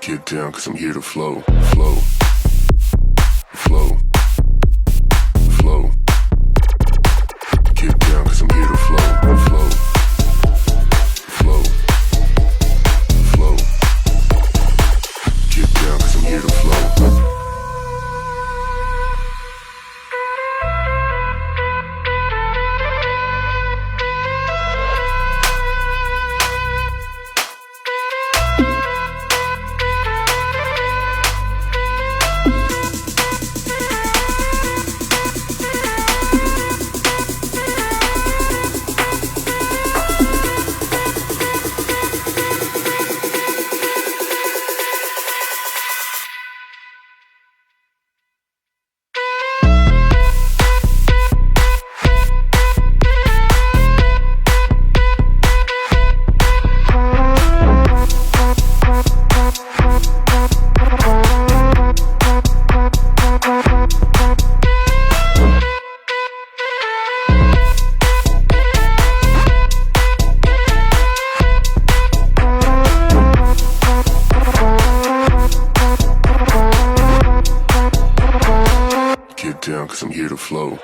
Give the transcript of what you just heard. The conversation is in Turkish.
Get down, cause I'm here to flow, flow, flow, flow. Get down, cause I'm here to flow, flow, flow, flow. Get down, cause I'm here to flow. Get down, cause I'm here to flow.